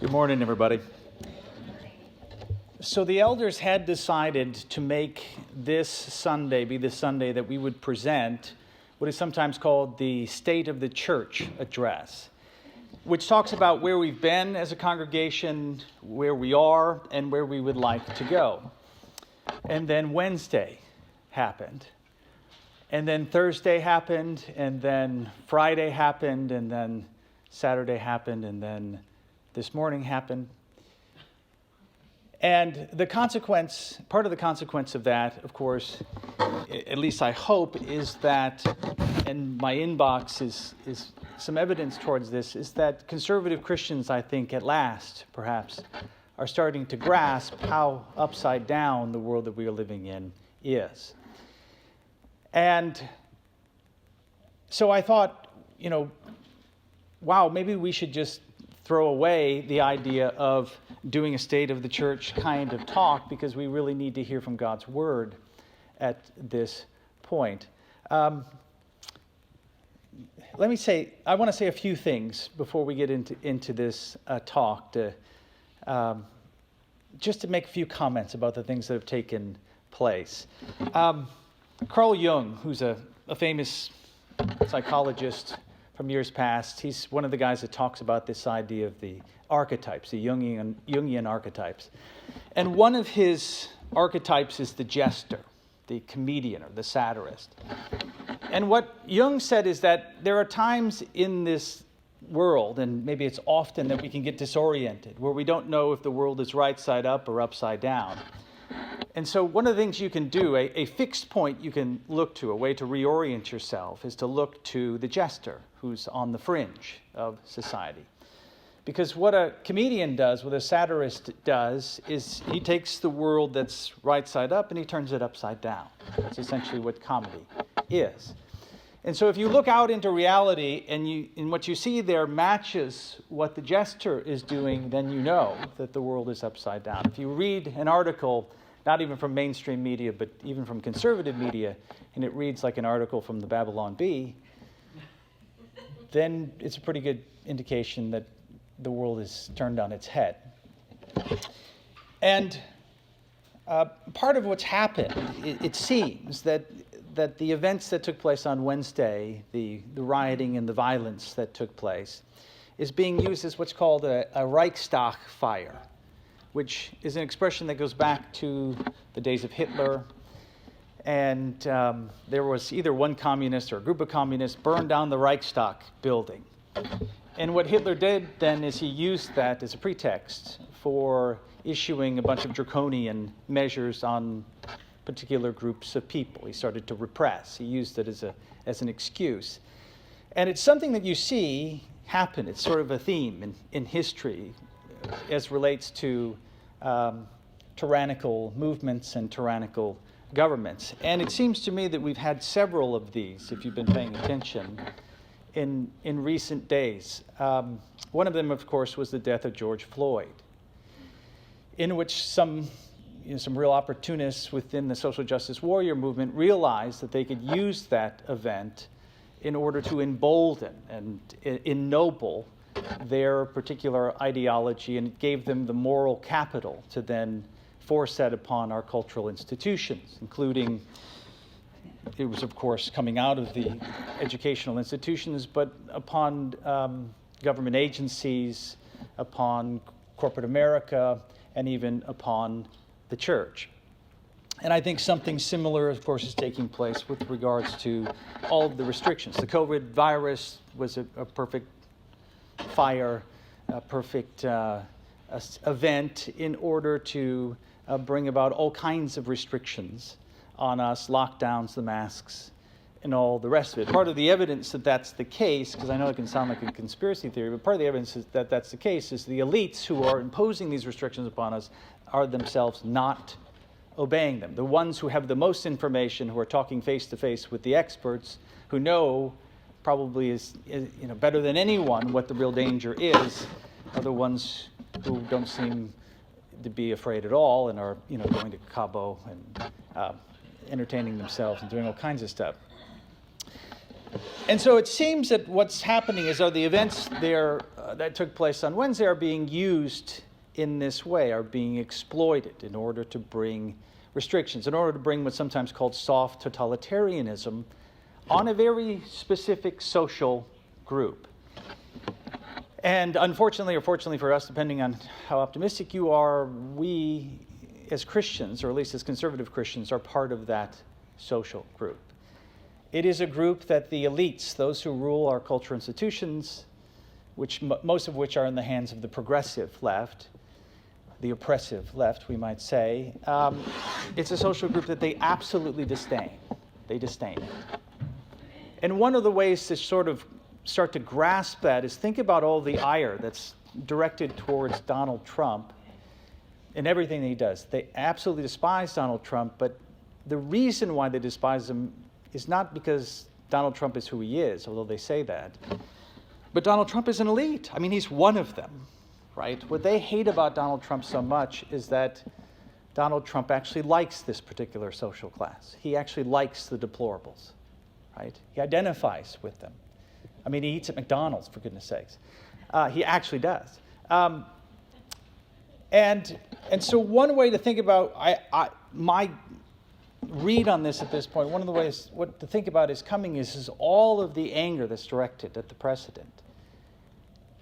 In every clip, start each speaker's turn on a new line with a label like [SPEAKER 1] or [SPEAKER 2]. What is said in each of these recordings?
[SPEAKER 1] Good morning, everybody. So the elders had decided to make this Sunday be the Sunday that we would present what is sometimes called the State of the Church address, which talks about where we've been as a congregation, where we are, and where we would like to go. And then Wednesday happened. And then Thursday happened, and then Friday happened, and then Saturday happened, and then this morning happened. And the consequence, part of the consequence of that, of course, at least I hope, is that, and my inbox is some evidence towards this, is that conservative Christians, I think, at last, perhaps, are starting to grasp how upside down the world that we are living in is. And so I thought, wow, maybe we should just throw away the idea of doing a State of the Church kind of talk, because we really need to hear from God's Word at this point. I want to say a few things before we get into this talk, just to make a few comments about the things that have taken place. Carl Jung, who's a famous psychologist from years past, he's one of the guys that talks about this idea of the archetypes, the Jungian archetypes. And one of his archetypes is the jester, the comedian, or the satirist. And what Jung said is that there are times in this world, and maybe it's often, that we can get disoriented, where we don't know if the world is right side up or upside down. And so one of the things you can do, a fixed point you can look to, a way to reorient yourself, is to look to the jester who's on the fringe of society. Because what a comedian does, what a satirist does, is he takes the world that's right side up and he turns it upside down. That's essentially what comedy is. And so if you look out into reality and what you see there matches what the jester is doing, then you know that the world is upside down. If you read an article, not even from mainstream media, but even from conservative media, and it reads like an article from the Babylon Bee, then it's a pretty good indication that the world is turned on its head. And part of what's happened, it seems, that the events that took place on Wednesday, the rioting and the violence that took place, is being used as what's called a Reichstag fire, which is an expression that goes back to the days of Hitler. And there was either one communist or a group of communists burned down the Reichstag building. And what Hitler did then is he used that as a pretext for issuing a bunch of draconian measures on particular groups of people. He started to repress. He used it as an excuse. And it's something that you see happen. It's sort of a theme in history as relates to tyrannical movements and tyrannical governments. And it seems to me that we've had several of these, if you've been paying attention, in recent days. One of them, of course, was the death of George Floyd, in which some real opportunists within the social justice warrior movement realized that they could use that event in order to embolden and ennoble their particular ideology, and it gave them the moral capital to then force that upon our cultural institutions, including, it was of course coming out of the educational institutions, but upon government agencies, upon corporate America, and even upon the church. And I think something similar, of course, is taking place with regards to all of the restrictions. The COVID virus was a perfect fire, a perfect event in order to bring about all kinds of restrictions on us, lockdowns, the masks, and all the rest of it. Part of the evidence that that's the case, because I know it can sound like a conspiracy theory, but part of the evidence is that that's the case is the elites who are imposing these restrictions upon us are themselves not obeying them. The ones who have the most information, who are talking face to face with the experts, who know probably is better than anyone what the real danger is, are the ones who don't seem to be afraid at all and are going to Cabo and entertaining themselves and doing all kinds of stuff. And so it seems that what's happening is the events there that took place on Wednesday are being used in this way, are being exploited in order to bring restrictions, in order to bring what's sometimes called soft totalitarianism on a very specific social group. And unfortunately, or fortunately for us, depending on how optimistic you are, we as Christians, or at least as conservative Christians, are part of that social group. It is a group that the elites, those who rule our cultural institutions, which most of which are in the hands of the progressive left, the oppressive left, we might say, it's a social group that they absolutely disdain. They disdain it. And one of the ways to sort of start to grasp that is think about all the ire that's directed towards Donald Trump and everything that he does. They absolutely despise Donald Trump, but the reason why they despise him is not because Donald Trump is who he is, although they say that, but Donald Trump is an elite. I mean, he's one of them, right? What they hate about Donald Trump so much is that Donald Trump actually likes this particular social class. He actually likes the deplorables, right? He identifies with them. I mean, he eats at McDonald's, for goodness sakes. He actually does. And so one way to think about my read on this at this point, one of the ways what to think about is coming is all of the anger that's directed at the president.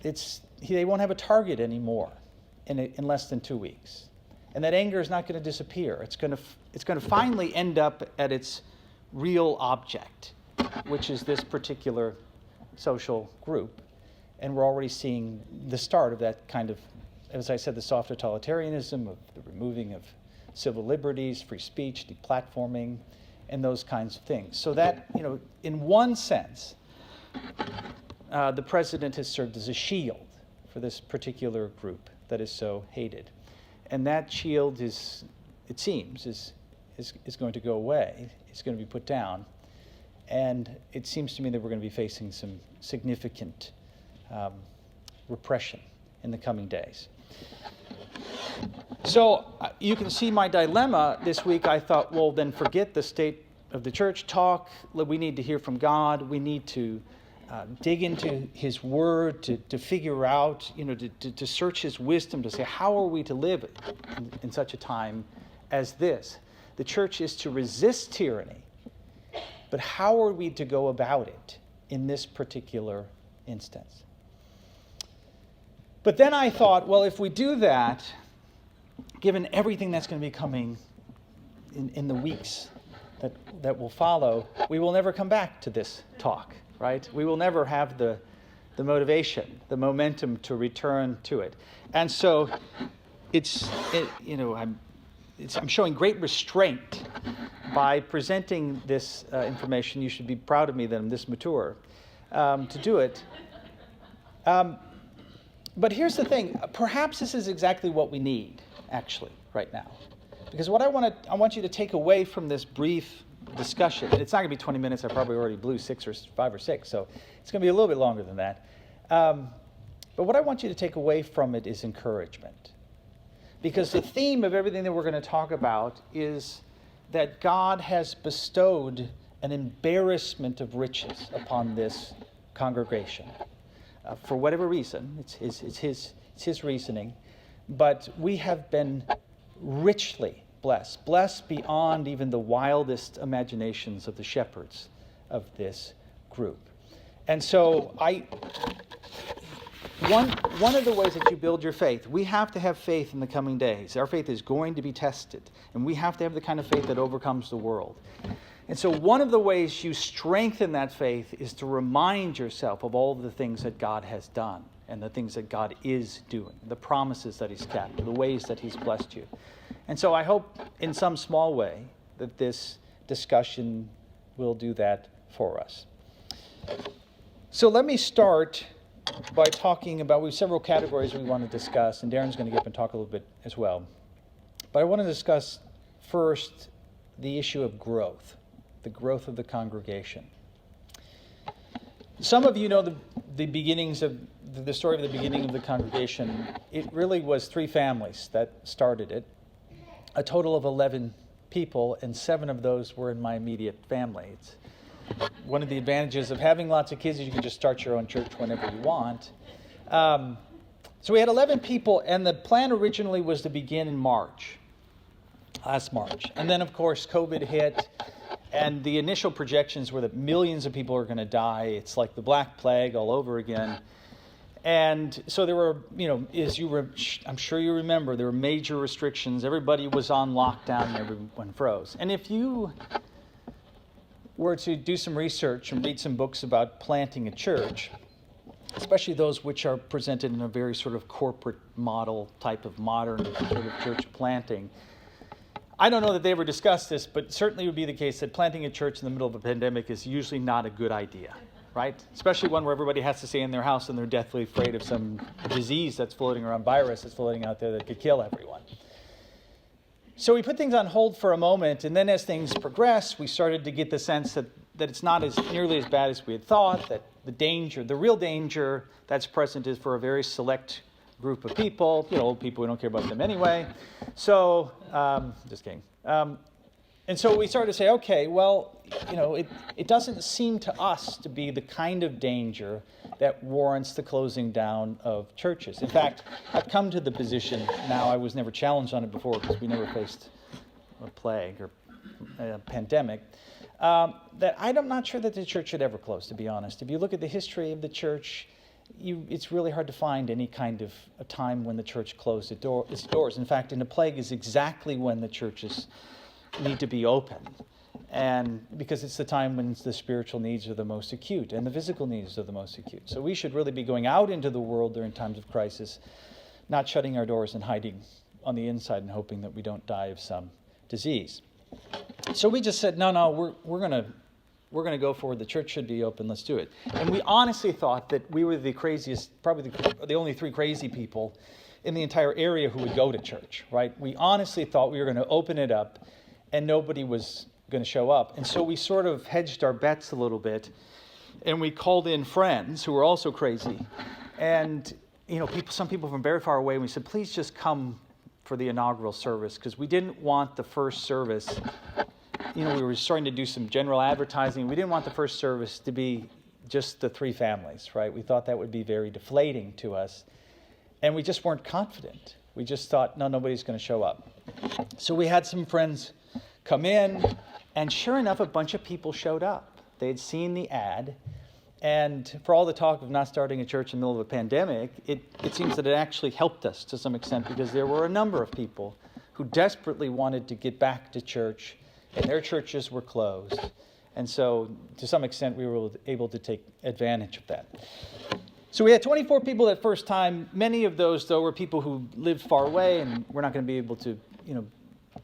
[SPEAKER 1] They won't have a target anymore in less than 2 weeks. And that anger is not going to disappear. It's going to finally end up at its real object, which is this particular social group. And we're already seeing the start of that kind of, as I said, the soft totalitarianism, of the removing of civil liberties, free speech, deplatforming, and those kinds of things. So that, in one sense, the president has served as a shield for this particular group that is so hated. And that shield is going to go away. It's going to be put down. And it seems to me that we're going to be facing some significant repression in the coming days. So you can see my dilemma this week. I thought, well, then forget the state of the church talk. We need to hear from God. We need to dig into His Word to figure out, to search His wisdom, to say, how are we to live in such a time as this? The church is to resist tyranny, but how are we to go about it in this particular instance? But then I thought, well, if we do that, given everything that's going to be coming in the weeks that will follow, we will never come back to this talk, right? We will never have the motivation, the momentum to return to it. And so I'm showing great restraint by presenting this information. You should be proud of me that I'm this mature to do it. But here's the thing. Perhaps this is exactly what we need, actually, right now. Because what I want you to take away from this brief discussion, and it's not going to be 20 minutes. I probably already blew 5 or 6, so it's going to be a little bit longer than that. But what I want you to take away from it is encouragement. Because the theme of everything that we're going to talk about is that God has bestowed an embarrassment of riches upon this congregation. For whatever reason, it's his reasoning, but we have been richly blessed beyond even the wildest imaginations of the shepherds of this group. And so one of the ways that you build your faith, we have to have faith in the coming days. Our faith is going to be tested, and we have to have the kind of faith that overcomes the world. And so one of the ways you strengthen that faith is to remind yourself of all the things that God has done and the things that God is doing, the promises that He's kept, the ways that He's blessed you. And so I hope in some small way that this discussion will do that for us. So let me start by talking about, we have several categories we want to discuss, and Darren's going to get up and talk a little bit as well. But I want to discuss first the issue of growth, the growth of the congregation. Some of you know the beginnings of the story of the beginning of the congregation. It really was 3 families that started it, a total of 11 people, and 7 of those were in my immediate family. one of the advantages of having lots of kids is you can just start your own church whenever you want. So we had 11 people, and the plan originally was to begin in last March. And then, of course, COVID hit, and the initial projections were that millions of people are going to die. It's like the Black Plague all over again. And so there were, I'm sure you remember, there were major restrictions. Everybody was on lockdown and everyone froze. And if you were to do some research and read some books about planting a church, especially those which are presented in a very sort of corporate model type of modern sort of church planting, I don't know that they ever discussed this, but certainly it would be the case that planting a church in the middle of a pandemic is usually not a good idea. Right? Especially one where everybody has to stay in their house and they're deathly afraid of some disease that's floating around, virus that's floating out there that could kill everyone. So we put things on hold for a moment, and then as things progressed, we started to get the sense that it's not nearly as bad as we had thought, that the real danger that's present is for a very select group of people, old people, we don't care about them anyway. So, just kidding. And so we started to say, okay, well, it doesn't seem to us to be the kind of danger that warrants the closing down of churches. In fact, I've come to the position now, I was never challenged on it before because we never faced a plague or a pandemic, that I'm not sure that the church should ever close, to be honest. If you look at the history of the church, it's really hard to find any kind of a time when the church closed its doors. In fact, in a plague is exactly when the churches need to be open, and because it's the time when the spiritual needs are the most acute and the physical needs are the most acute. So we should really be going out into the world during times of crisis, not shutting our doors and hiding on the inside and hoping that we don't die of some disease. So we just said, no, we're gonna go forward. The church should be open. Let's do it. And we honestly thought that we were the craziest, probably the only three crazy people in the entire area who would go to church. Right? We honestly thought we were going to open it up and nobody was going to show up. And so we sort of hedged our bets a little bit, and we called in friends who were also crazy. And, some people from very far away, and we said, please just come for the inaugural service, because we didn't want the first service, we were starting to do some general advertising. We didn't want the first service to be just the three families, right? We thought that would be very deflating to us. And we just weren't confident. We just thought, no, nobody's going to show up. So we had some friends come in, and sure enough, a bunch of people showed up. They had seen the ad, and for all the talk of not starting a church in the middle of a pandemic, it seems that it actually helped us to some extent, because there were a number of people who desperately wanted to get back to church, and their churches were closed. And so, to some extent, we were able to take advantage of that. So we had 24 people that first time. Many of those, though, were people who lived far away, and we're not going to be able to,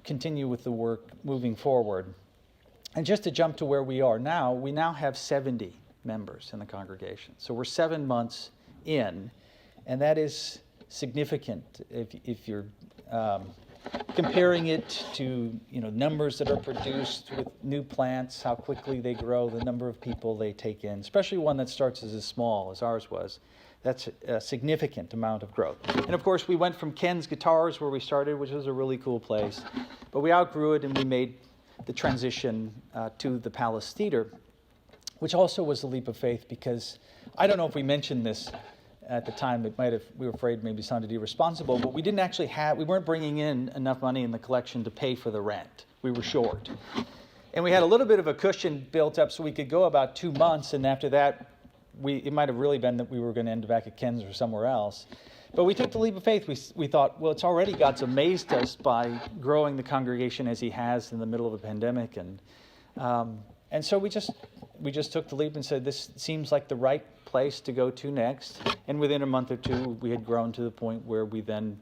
[SPEAKER 1] continue with the work moving forward. And just to jump to where we are now, we now have 70 members in the congregation. So we're 7 months in, and that is significant if you're comparing it to numbers that are produced with new plants, how quickly they grow, the number of people they take in, especially one that starts as small as ours was. That's a significant amount of growth. And of course, we went from Ken's Guitars, where we started, which was a really cool place, but we outgrew it and we made the transition to the Palace Theater, which also was a leap of faith, because I don't know if we mentioned this at the time. We were afraid maybe sounded irresponsible, but we weren't bringing in enough money in the collection to pay for the rent. We were short. And we had a little bit of a cushion built up so we could go about 2 months, and after that, it might have really been that we were going to end back at Ken's or somewhere else. But we took the leap of faith. We thought, well, it's already God's amazed us by growing the congregation as he has in the middle of a pandemic. And so we just took the leap and said, this seems like the right place to go to next. And within a month or two, we had grown to the point where we then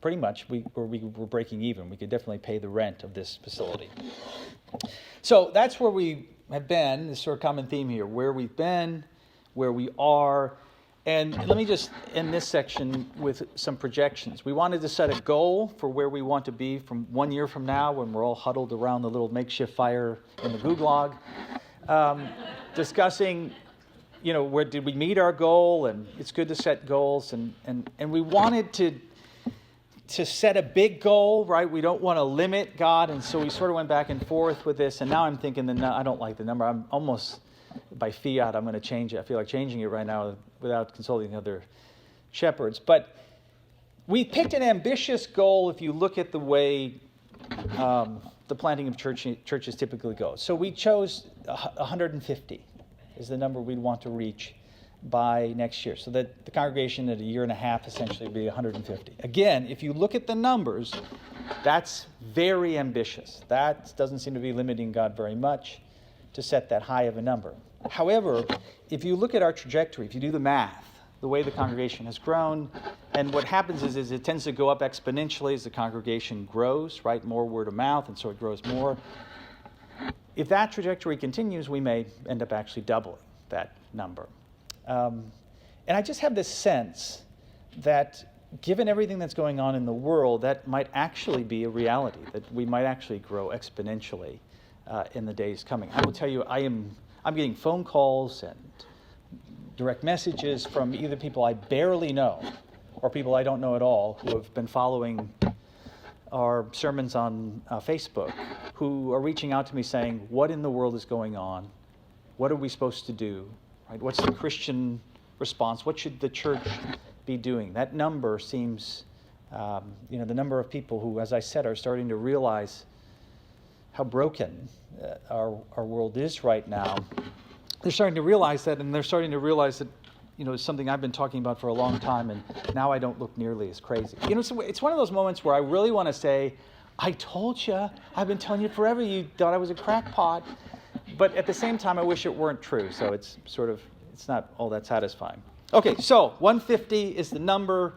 [SPEAKER 1] pretty much we were breaking even. We could definitely pay the rent of this facility. So that's where we have been, this sort of common theme here, where we've been, where we are. And let me just end this section with some projections. We wanted to set a goal for where we want to be from 1 year from now, when we're all huddled around the little makeshift fire in the gulag, discussing, where did we meet our goal, and it's good to set goals. And we wanted to to set a big goal, right? We don't want to limit God, and so we sort of went back and forth with this, and now I'm thinking I don't like the number. I'm almost, by fiat, I'm going to change it. I feel like changing it right now without consulting the other shepherds. But we picked an ambitious goal if you look at the way the planting of churches typically goes. So we chose 150 is the number we'd want to reach by next year, so that the congregation at a year and a half essentially would be 150. Again, if you look at the numbers, that's very ambitious. That doesn't seem to be limiting God very much to set that high of a number. However, if you look at our trajectory, if you do the math, the way the congregation has grown, and what happens is it tends to go up exponentially as the congregation grows, right? More word of mouth, and so it grows more. If that trajectory continues, we may end up actually doubling that number. And I just have this sense that given everything that's going on in the world, that might actually be a reality, that we might actually grow exponentially in the days coming. I will tell you, I'm getting phone calls and direct messages from either people I barely know or people I don't know at all who have been following our sermons on Facebook, who are reaching out to me saying, what in the world is going on? What are we supposed to do? Right? What's the Christian response? What should the church be doing? That number seems, the number of people who, as I said, are starting to realize how broken our world is right now. They're starting to realize that, and they're starting to realize that, it's something I've been talking about for a long time, and now I don't look nearly as crazy. It's one of those moments where I really want to say, I told you, I've been telling you forever, you thought I was a crackpot. But at the same time, I wish it weren't true. So it's not all that satisfying. Okay, so 150 is the number,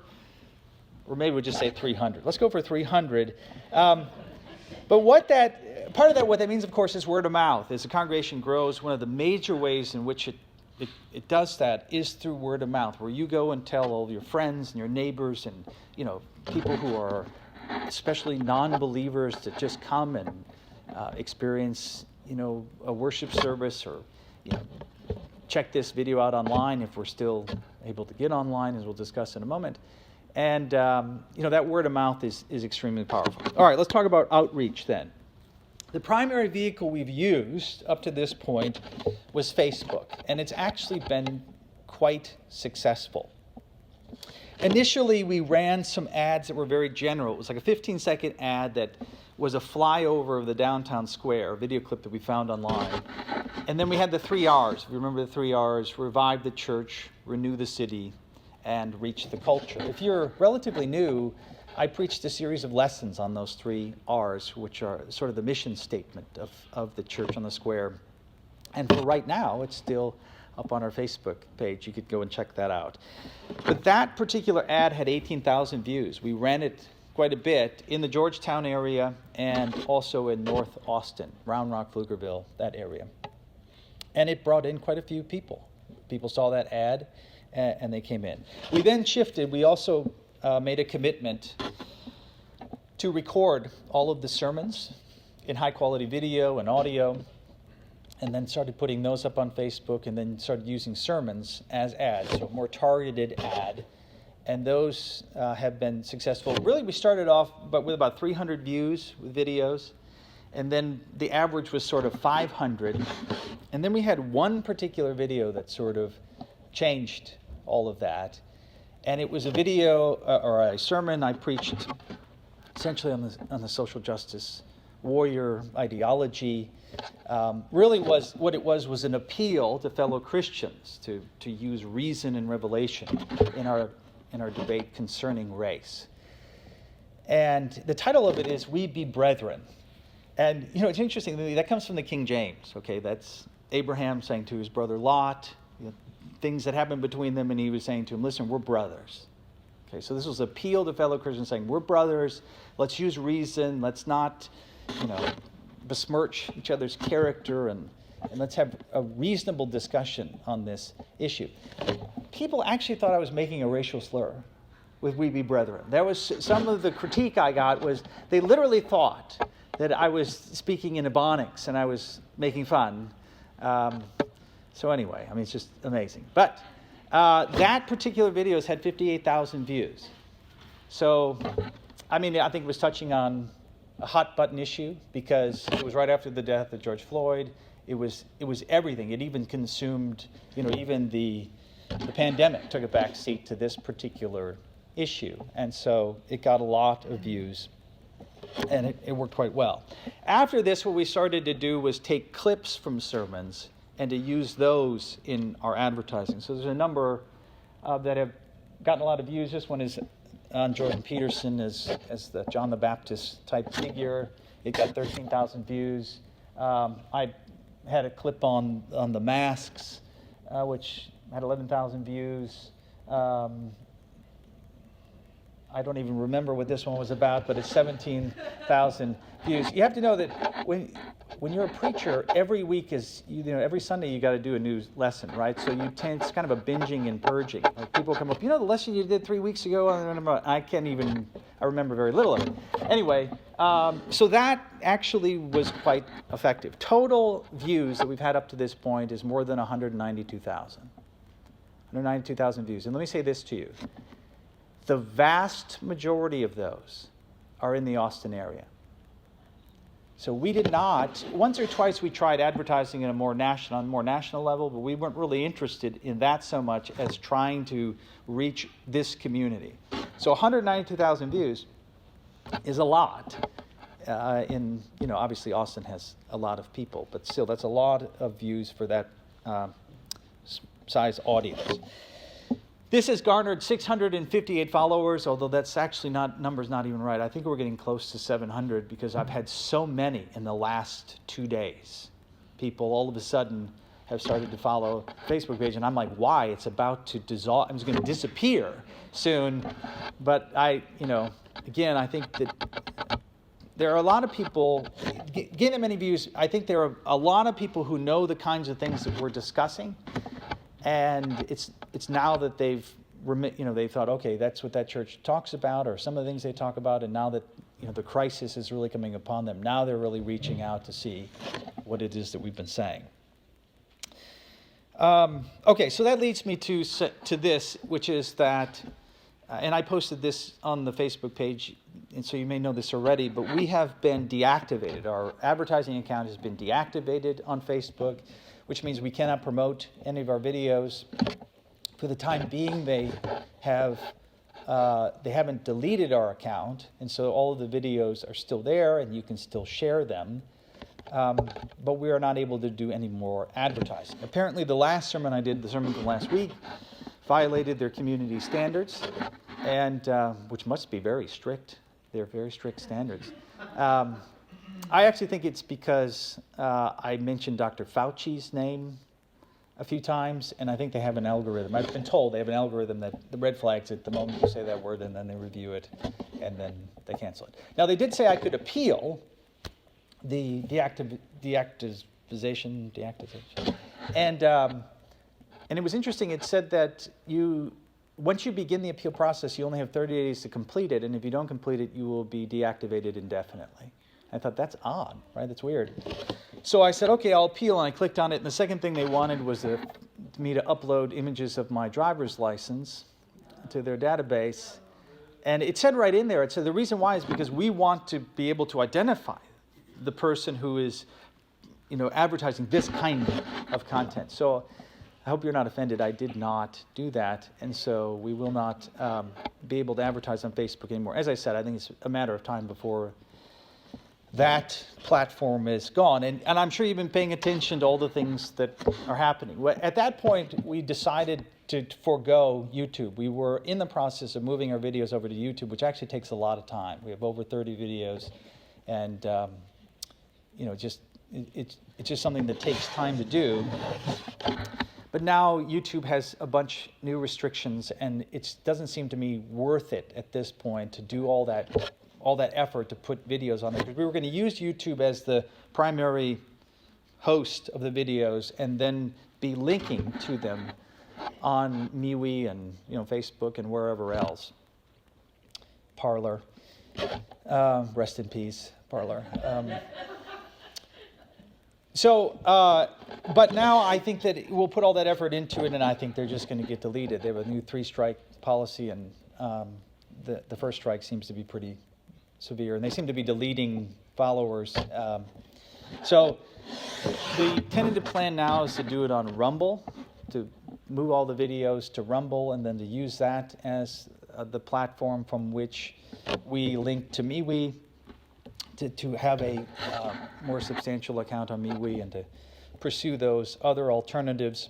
[SPEAKER 1] or maybe we'll just say 300. Let's go for 300. But what that means, of course, is word of mouth. As the congregation grows, one of the major ways in which it does that is through word of mouth, where you go and tell all of your friends and your neighbors and, people who are especially non-believers to just come and experience a worship service, or check this video out online if we're still able to get online, as we'll discuss in a moment. And that word of mouth is extremely powerful. All right, let's talk about outreach then. The primary vehicle we've used up to this point was Facebook, and it's actually been quite successful. Initially, we ran some ads that were very general. It was like a 15-second ad that was a flyover of the downtown square, a video clip that we found online. And then we had the 3 R's. If you remember the 3 R's, revive the church, renew the city, and reach the culture. If you're relatively new, I preached a series of lessons on those 3 R's, which are sort of the mission statement of the church on the square. And for right now, it's still up on our Facebook page. You could go and check that out. But that particular ad had 18,000 views. We ran it quite a bit in the Georgetown area and also in North Austin, Round Rock, Pflugerville, that area. And it brought in quite a few people. People saw that ad and they came in. We then shifted. We also made a commitment to record all of the sermons in high quality video and audio, and then started putting those up on Facebook, and then started using sermons as ads, so a more targeted ad. And those have been successful. Really, we started off with about 300 views with videos, and then the average was sort of 500. And then we had one particular video that sort of changed all of that. And it was a video or a sermon I preached essentially on the social justice warrior ideology. Really what it was an appeal to fellow Christians to use reason and revelation in our debate concerning race. And the title of it is We Be Brethren. And it's interesting, that comes from the King James. Okay, that's Abraham saying to his brother Lot, things that happened between them, and he was saying to him, listen, we're brothers. Okay, so this was an appeal to fellow Christians saying, we're brothers, let's use reason, let's not, besmirch each other's character, and let's have a reasonable discussion on this issue. People actually thought I was making a racial slur with We Be Brethren. There was some of the critique I got was they literally thought that I was speaking in Ebonics and I was making fun. So anyway, it's just amazing. But that particular video has had 58,000 views. So I mean, I think it was touching on a hot button issue because it was right after the death of George Floyd. It was everything. It even consumed, even the pandemic took a back seat to this particular issue. And so it got a lot of views, and it worked quite well. After this, what we started to do was take clips from sermons and to use those in our advertising. So there's a number that have gotten a lot of views. This one is on Jordan Peterson as the John the Baptist type figure. It got 13,000 views. I had a clip on the masks, which had 11,000 views. I don't even remember what this one was about, but it's 17,000 views. You have to know that when you're a preacher, every week every Sunday you got to do a new lesson, right? So it's kind of a binging and purging. Like people come up, the lesson you did 3 weeks ago, I remember very little of it. Anyway, so that actually was quite effective. Total views that we've had up to this point is more than 192,000. 192,000 views. And let me say this to you. The vast majority of those are in the Austin area. So we did not, once or twice we tried advertising on a more national level, but we weren't really interested in that so much as trying to reach this community. So 192,000 views is a lot. Obviously Austin has a lot of people, but still that's a lot of views for that size audience. This has garnered 658 followers, although that's actually number's not even right. I think we're getting close to 700 because I've had so many in the last 2 days. People all of a sudden have started to follow Facebook page, and I'm like, why? It's about to dissolve. It's going to disappear soon. But I think that there are a lot of people, getting many views, I think there are a lot of people who know the kinds of things that we're discussing. And it's now that they've thought, okay, that's what that church talks about, or some of the things they talk about, and now that the crisis is really coming upon them, now they're really reaching out to see what it is that we've been saying. Okay, so that leads me to this, which is that, and I posted this on the Facebook page, and so you may know this already, but we have been deactivated. Our advertising account has been deactivated on Facebook, which means we cannot promote any of our videos. For the time being, they haven't deleted our account, and so all of the videos are still there, and you can still share them. But we are not able to do any more advertising. Apparently, the last sermon I did, the sermon from last week, violated their community standards, and which must be very strict. They're very strict standards. I actually think it's because I mentioned Dr. Fauci's name a few times, and I think they have an algorithm. I've been told they have an algorithm that the red flags it the moment you say that word, and then they review it, and then they cancel it. Now, they did say I could appeal the deactivation, and it was interesting. It said that once you begin the appeal process, you only have 30 days to complete it, and if you don't complete it, you will be deactivated indefinitely. I thought, that's odd, right? That's weird. So I said, okay, I'll appeal, and I clicked on it, and the second thing they wanted was me to upload images of my driver's license to their database. And it said right in there, it said the reason why is because we want to be able to identify the person who is, advertising this kind of content. So I hope you're not offended. I did not do that, and so we will not be able to advertise on Facebook anymore. As I said, I think it's a matter of time before that platform is gone. And I'm sure you've been paying attention to all the things that are happening. At that point, we decided to forego YouTube. We were in the process of moving our videos over to YouTube, which actually takes a lot of time. We have over 30 videos, and it's just something that takes time to do. But now YouTube has a bunch new restrictions, and it doesn't seem to me worth it at this point to do all that effort to put videos on there, because we were going to use YouTube as the primary host of the videos and then be linking to them on MeWe and Facebook and wherever else. Parler, rest in peace, Parler. But now I think that we'll put all that effort into it, and I think they're just going to get deleted. They have a new 3-strike policy, and the first strike seems to be pretty severe, and they seem to be deleting followers. So the tentative plan now is to do it on Rumble, to move all the videos to Rumble, and then to use that as the platform from which we link to MeWe, to have a more substantial account on MeWe, and to pursue those other alternatives.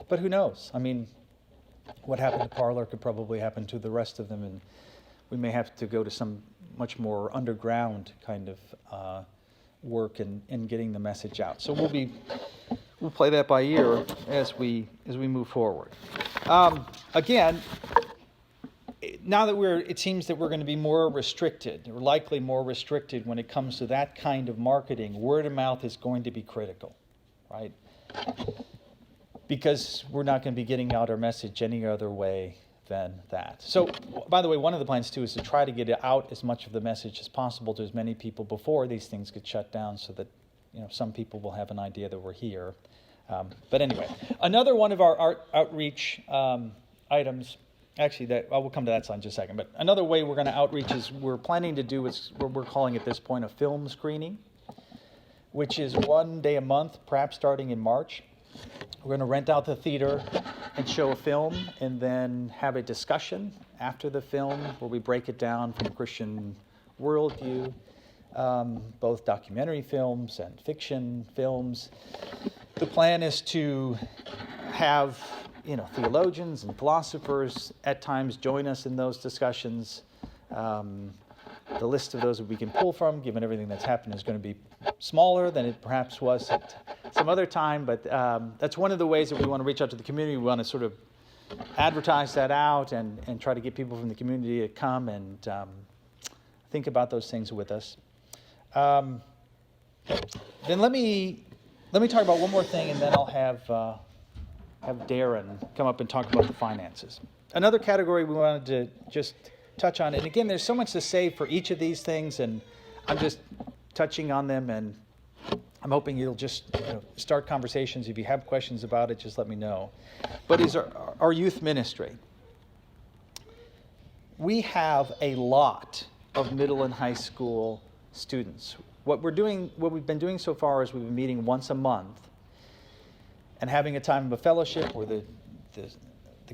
[SPEAKER 1] But who knows? I mean, what happened to Parler could probably happen to the rest of them, and we may have to go to some much more underground kind of work in getting the message out. So we'll play that by ear as we move forward. Again, now that it seems that we're going to be more restricted, or likely more restricted when it comes to that kind of marketing, word of mouth is going to be critical, right? Because we're not going to be getting out our message any other way than that. So, by the way, one of the plans too is to try to get out as much of the message as possible to as many people before these things get shut down, so that some people will have an idea that we're here. But anyway, another one of our outreach items. Actually, I will come to that slide in just a second. But another way we're going to outreach is we're planning to do is we're calling at this point a film screening, which is one day a month, perhaps starting in March. We're going to rent out the theater and show a film, and then have a discussion after the film where we break it down from a Christian worldview, both documentary films and fiction films. The plan is to have theologians and philosophers at times join us in those discussions. The list of those that we can pull from, given everything that's happened, is going to be smaller than it perhaps was at some other time, but that's one of the ways that we want to reach out to the community. We want to sort of advertise that out and try to get people from the community to come and think about those things with us. Then let me talk about one more thing, and then I'll have Darren come up and talk about the finances. Another category we wanted to just touch on, and again, there's so much to say for each of these things, and I'm just touching on them, and I'm hoping you'll just start conversations. If you have questions about it, just let me know. But is our youth ministry. We have a lot of middle and high school students. What we've been doing so far is we've been meeting once a month and having a time of a fellowship where the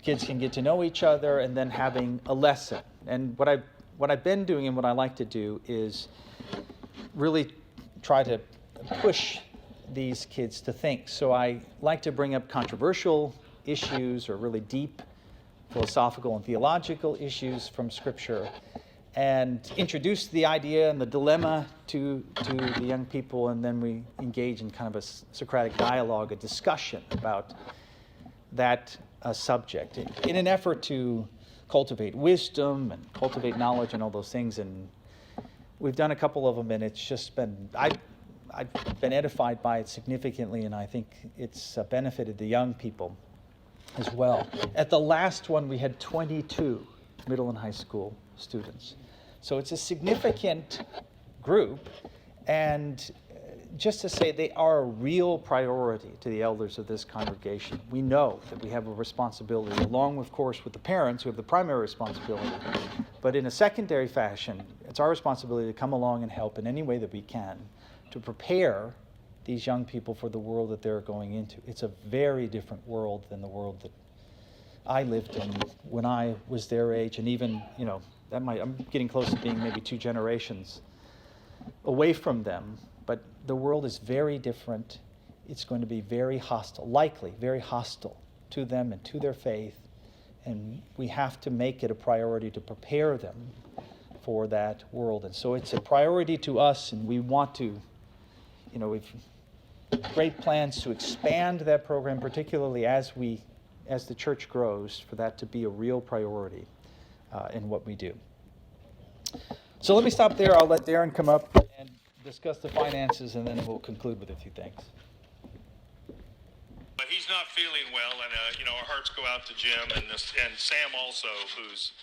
[SPEAKER 1] kids can get to know each other, and then having a lesson. And what I've been doing and what I like to do is really try to push these kids to think. So I like to bring up controversial issues or really deep philosophical and theological issues from Scripture, and introduce the idea and the dilemma to the young people, and then we engage in kind of a Socratic dialogue, a discussion about that subject in an effort to cultivate wisdom and cultivate knowledge and all those things. And we've done a couple of them, and it's just been, I've been edified by it significantly, and I think it's benefited the young people as well. At the last one, we had 22 middle and high school students. So it's a significant group, and just to say they are a real priority to the elders of this congregation. We know that we have a responsibility, along, of course, with the parents who have the primary responsibility. But in a secondary fashion, it's our responsibility to come along and help in any way that we can to prepare these young people for the world that they're going into. It's a very different world than the world that I lived in when I was their age, and even, I'm getting close to being maybe 2 generations away from them. But the world is very different. It's going to be very hostile, likely very hostile to them and to their faith. And we have to make it a priority to prepare them for that world. And so it's a priority to us, and we want to, we've great plans to expand that program, particularly as the church grows, for that to be a real priority in what we do. So let me stop there. I'll let Darren come up and discuss the finances, and then we'll conclude with a few things.
[SPEAKER 2] But he's not feeling well, and our hearts go out to Jim and Sam also, who's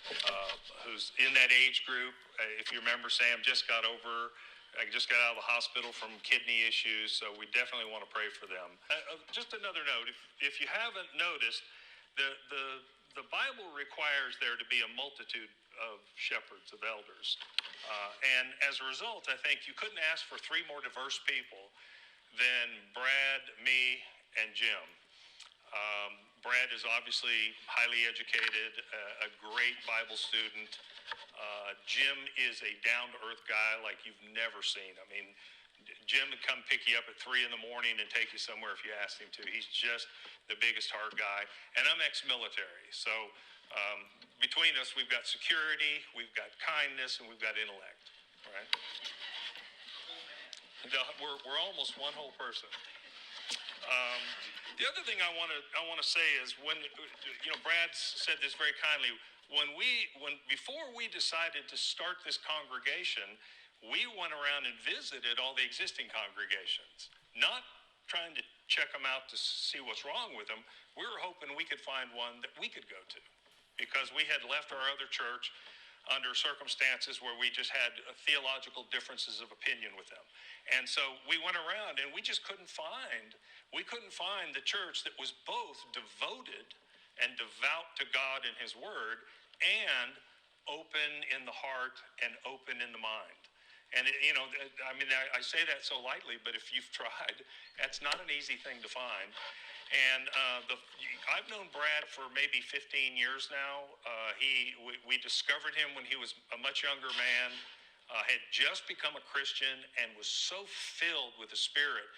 [SPEAKER 2] in that age group. If you remember, Sam just got out of the hospital from kidney issues, so we definitely want to pray for them. Just another note: if you haven't noticed, the Bible requires there to be a multitude of shepherds, of elders. And as a result, I think you couldn't ask for three more diverse people than Brad, me, and Jim. Brad is obviously highly educated, a great Bible student. Jim is a down-to-earth guy like you've never seen. I mean, Jim would come pick you up at 3 in the morning and take you somewhere if you asked him to. He's just the biggest heart guy. And I'm ex-military. So between us, we've got security, we've got kindness, and we've got intellect, right? We're almost one whole person. The other thing I want to say is when Brad said this very kindly. Before we decided to start this congregation, we went around and visited all the existing congregations, not trying to check them out to see what's wrong with them. We were hoping we could find one that we could go to, because we had left our other church under circumstances where we just had theological differences of opinion with them. And so we went around and we just couldn't find the church that was both devoted and devout to God and his word, and open in the heart and open in the mind. And I say that so lightly, but if you've tried, that's not an easy thing to find. And I've known Brad for maybe 15 years now. We discovered him when he was a much younger man, had just become a Christian, and was so filled with the Spirit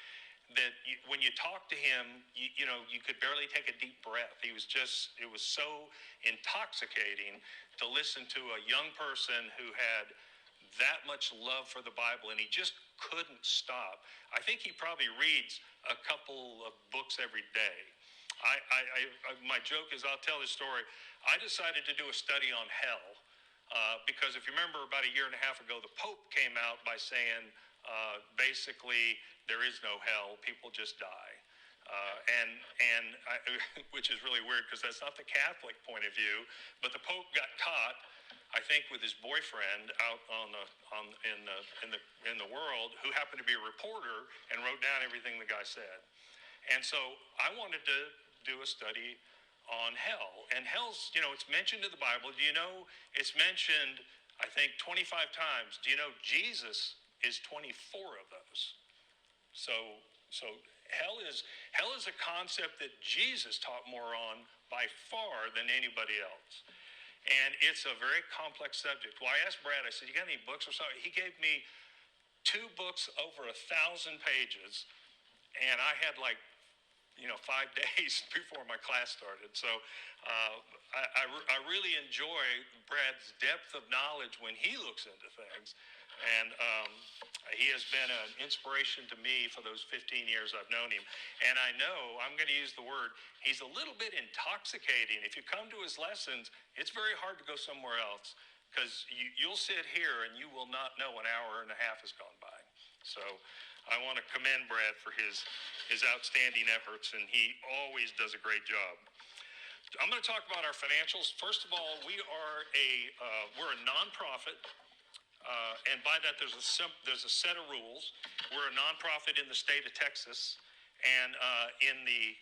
[SPEAKER 2] that when you talk to him, you could barely take a deep breath. It was so intoxicating to listen to a young person who had that much love for the Bible, and he just couldn't stop. I think he probably reads a couple of books every day. My joke is, I'll tell this story. I decided to do a study on hell because if you remember, about a year and a half ago, the Pope came out by saying, basically, there is no hell, people just die. Which is really weird because that's not the Catholic point of view. But the Pope got caught, I think, with his boyfriend out in the world, who happened to be a reporter and wrote down everything the guy said. And so I wanted to do a study on hell. And hell's, it's mentioned in the Bible. Do you know it's mentioned, I think, 25 times? Do you know Jesus is 24 of those? So hell is a concept that Jesus taught more on by far than anybody else. And it's a very complex subject. Well, I asked Brad, I said, you got any books or something? He gave me 2 books over 1,000 pages, and I had 5 days before my class started. So I really enjoy Brad's depth of knowledge when he looks into things. And he has been an inspiration to me for those 15 years I've known him. And I know, I'm going to use the word, he's a little bit intoxicating. If you come to his lessons, it's very hard to go somewhere else, because you'll sit here and you will not know an hour and a half has gone by. So I want to commend Brad for his outstanding efforts, and he always does a great job. I'm going to talk about our financials. First of all, we're a nonprofit. And by that, there's a set of rules. We're a nonprofit in the state of Texas, and in the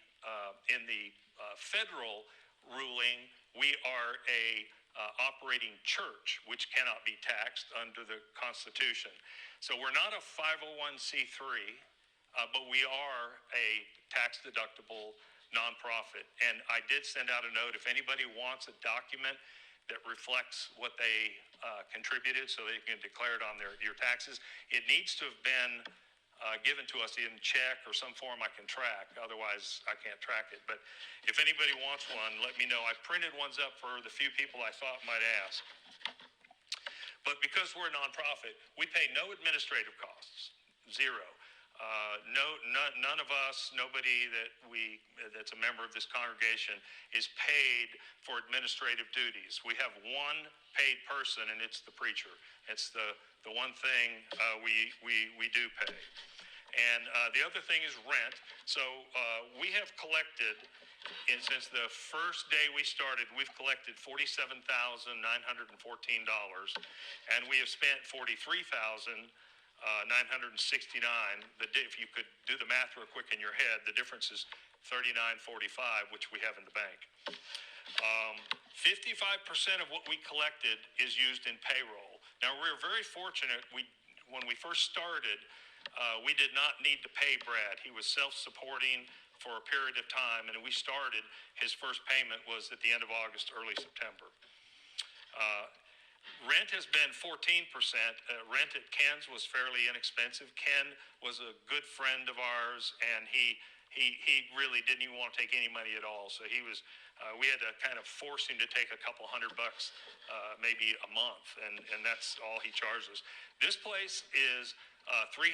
[SPEAKER 2] federal ruling, we are a operating church, which cannot be taxed under the Constitution. So we're not a 501c3, but we are a tax-deductible nonprofit. And I did send out a note. If anybody wants a document that reflects what they contributed, so they can declare it on your taxes, it needs to have been given to us in check or some form I can track. Otherwise, I can't track it. But if anybody wants one, let me know. I printed ones up for the few people I thought might ask. But because we're a nonprofit, we pay no administrative costs, zero. None of us, nobody that's a member of this congregation is paid for administrative duties. We have one paid person, and it's the preacher. It's the one thing we do pay. And the other thing is rent. So we have collected, since the first day we started, we've collected $47,914, and we have spent $43,969. If you could do the math real quick in your head, the difference is $39.45, which we have in the bank. 55% of what we collected is used in payroll. Now, we're very fortunate. When we first started, we did not need to pay Brad. He was self-supporting for a period of time, and we started, his first payment was at the end of August, early September. Rent has been 14%. Rent at Ken's was fairly inexpensive. Ken was a good friend of ours, and he really didn't even want to take any money at all. So we had to kind of force him to take a couple $100, maybe a month, and that's all he charged us. This place is $300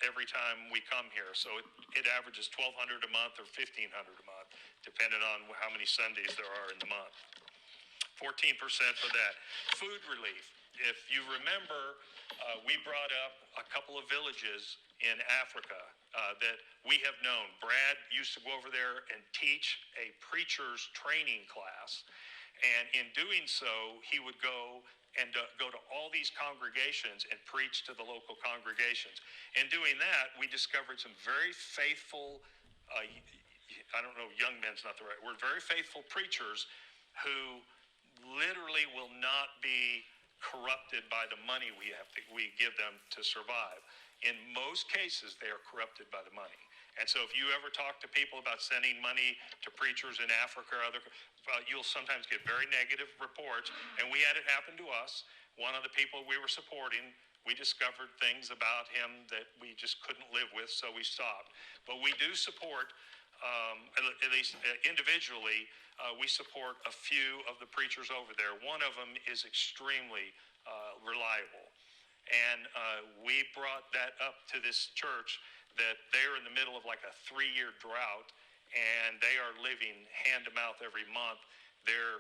[SPEAKER 2] every time we come here, so it averages $1,200 a month or $1,500 a month, depending on how many Sundays there are in the month. 14% for that. Food relief. If you remember, we brought up a couple of villages in Africa that we have known. Brad used to go over there and teach a preacher's training class. And in doing so, he would go to all these congregations and preach to the local congregations. In doing that, we discovered some very faithful, I don't know, young men's not the right word, very faithful preachers who literally will not be corrupted by the money we give them to survive. In most cases, they are corrupted by the money. And so if you ever talk to people about sending money to preachers in Africa or you'll sometimes get very negative reports. And we had it happen to us. One of the people we were supporting, we discovered things about him that we just couldn't live with, so we stopped. But we do support, at least individually, we support a few of the preachers over there. One of them is extremely reliable. And we brought that up to this church that they're in the middle of like a 3-year drought, and they are living hand to mouth every month. Their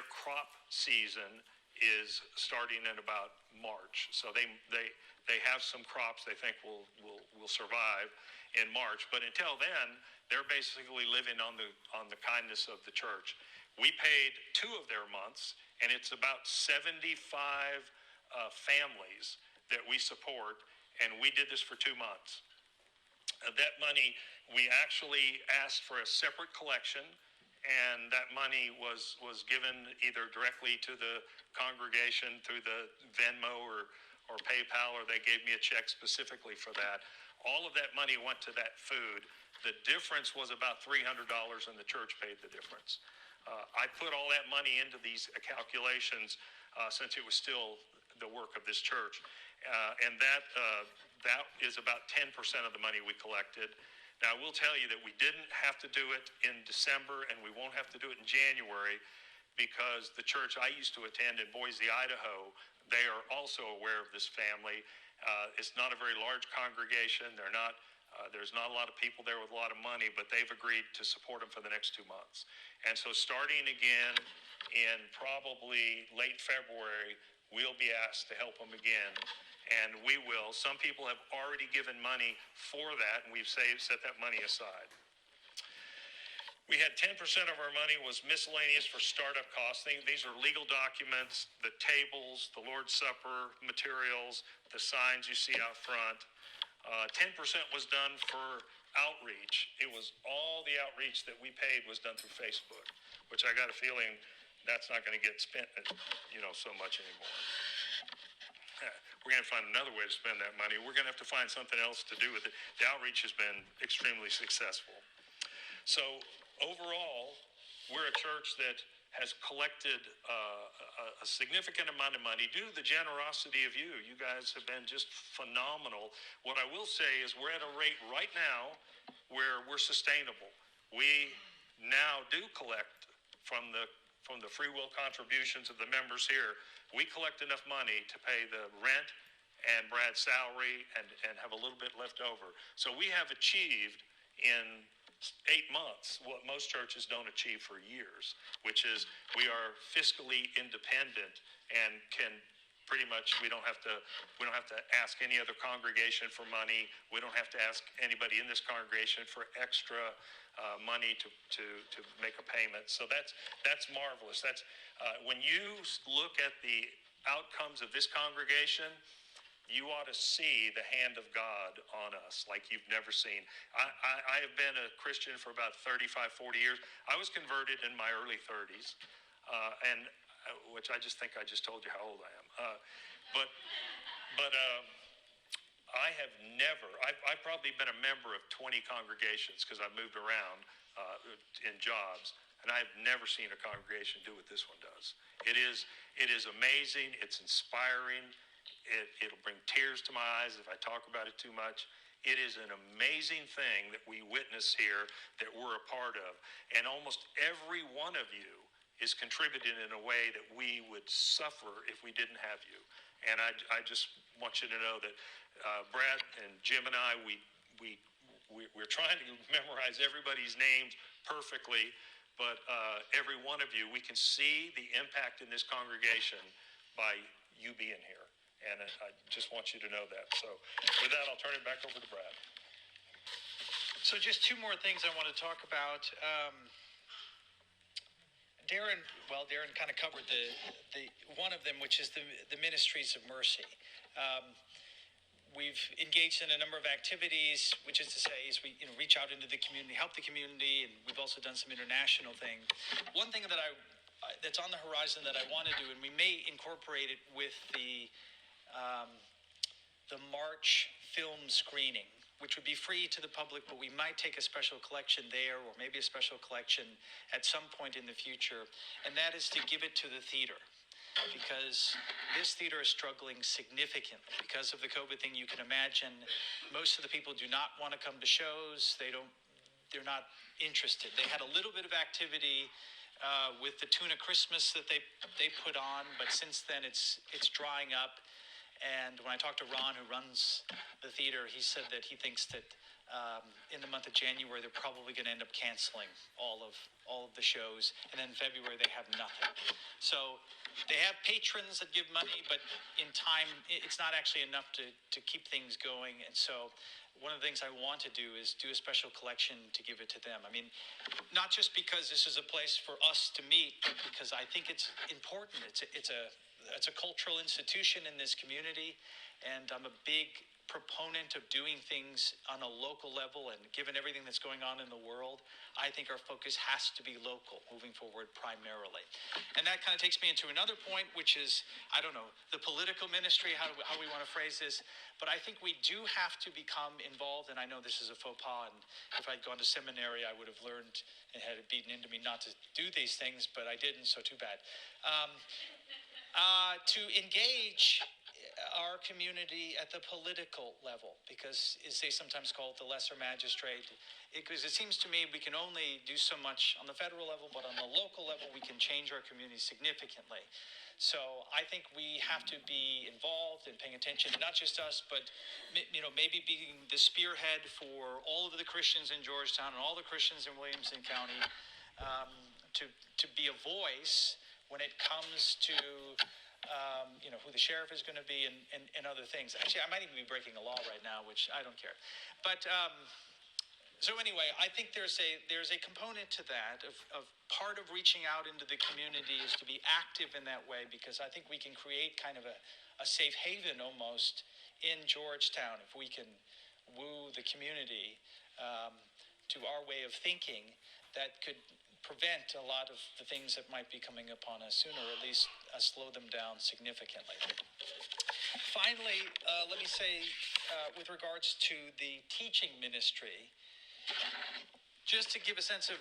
[SPEAKER 2] crop season is starting in about March. So they have some crops they think will survive in March. But until then, they're basically living on the kindness of the church. We paid 2 of their months, and it's about 75 families that we support, and we did this for 2 months. That money, we actually asked for a separate collection, and that money was given either directly to the congregation through the Venmo or PayPal, or they gave me a check specifically for that. All of that money went to that food. The difference was about $300, and the church paid the difference. I put all that money into these calculations since it was still the work of this church, and that is about 10% of the money we collected. Now, I will tell you that we didn't have to do it in December, and we won't have to do it in January, because the church I used to attend in Boise, Idaho, they are also aware of this family. It's not a very large congregation. There's not a lot of people there with a lot of money, but they've agreed to support them for the next 2 months. And so starting again in probably late February, we'll be asked to help them again, and we will. Some people have already given money for that, and we've set that money aside. We had 10% of our money was miscellaneous for startup costs. These are legal documents, the tables, the Lord's Supper materials, the signs you see out front. 10% was done for outreach. It was all the outreach that we paid was done through Facebook, which I got a feeling that's not going to get spent, so much anymore. We're going to find another way to spend that money. We're going to have to find something else to do with it. The outreach has been extremely successful. So overall, we're a church that has collected a significant amount of money due to the generosity of you. You guys have been just phenomenal. What I will say is we're at a rate right now where we're sustainable. We now do collect from the free will contributions of the members here. We collect enough money to pay the rent and Brad's salary and have a little bit left over. So we have achieved in 8 months what most churches don't achieve for years, which is we are fiscally independent and can pretty much, we don't have to ask any other congregation for money. We don't have to ask anybody in this congregation for extra money to make a payment. So that's marvelous. That's when you look at the outcomes of this congregation, you ought to see the hand of God on us like you've never seen. I have been a Christian for about 35, 40 years. I was converted in my early 30s, and which I just think I just told you how old I am. But I have never, I've probably been a member of 20 congregations because I've moved around in jobs, and I've never seen a congregation do what this one does. It is amazing. It's inspiring. It'll bring tears to my eyes if I talk about it too much. It is an amazing thing that we witness here, that we're a part of. And almost every one of you is contributing in a way that we would suffer if we didn't have you. And I just want you to know that Brad and Jim and I, we're trying to memorize everybody's names perfectly, but every one of you, we can see the impact in this congregation by you being here. And I just want you to know that. So with that, I'll turn it back over to Brad.
[SPEAKER 3] So just two more things I want to talk about. Darren kind of covered the one of them, which is the Ministries of Mercy. We've engaged in a number of activities, which is to say, is we reach out into the community, help the community, and we've also done some international things. One thing that that's on the horizon that I want to do, and we may incorporate it with the March film screening, which would be free to the public, but we might take a special collection there, or maybe a special collection at some point in the future, and that is to give it to the theater. Because this theater is struggling significantly because of the COVID thing. You can imagine most of the people do not want to come to shows. They're not interested. They had a little bit of activity with the Tuna Christmas that they put on, but since then it's drying up. And when I talked to Ron, who runs the theater, he said that he thinks that in the month of January they're probably going to end up canceling all of the shows, and then in February they have nothing. So they have patrons that give money, but in time it's not actually enough to keep things going. And so one of the things I want to do is do a special collection to give it to them. I mean, not just because this is a place for us to meet, but because I think it's important. It's a cultural institution in this community, and I'm a big proponent of doing things on a local level. And given everything that's going on in the world, I think our focus has to be local moving forward primarily. And that kind of takes me into another point, which is, I don't know, the political ministry, how we want to phrase this. But I think we do have to become involved, and I know this is a faux pas, and if I'd gone to seminary, I would have learned and had it beaten into me not to do these things, but I didn't, so too bad. To engage our community at the political level, because as they sometimes call it, the lesser magistrate, because it seems to me we can only do so much on the federal level, but on the local level we can change our community significantly. So I think we have to be involved and paying attention, not just us, but maybe being the spearhead for all of the Christians in Georgetown and all the Christians in Williamson County, to be a voice when it comes to who the sheriff is going to be and other things. Actually, I might even be breaking a law right now, which I don't care. But so anyway, I think there's a component to that of part of reaching out into the community is to be active in that way, because I think we can create kind of a safe haven almost in Georgetown if we can woo the community to our way of thinking that could prevent a lot of the things that might be coming upon us sooner, or at least slow them down significantly. Finally, let me say, with regards to the teaching ministry, just to give a sense of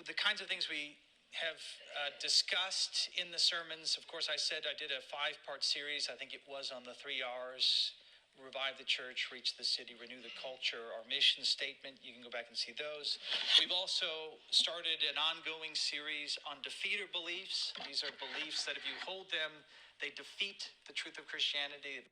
[SPEAKER 3] the kinds of things we have discussed in the sermons. Of course, I said I did a 5-part series. I think it was on the 3 R's. Revive the church, reach the city, renew the culture, our mission statement. You can go back and see those. We've also started an ongoing series on defeater beliefs. These are beliefs that if you hold them, they defeat the truth of Christianity.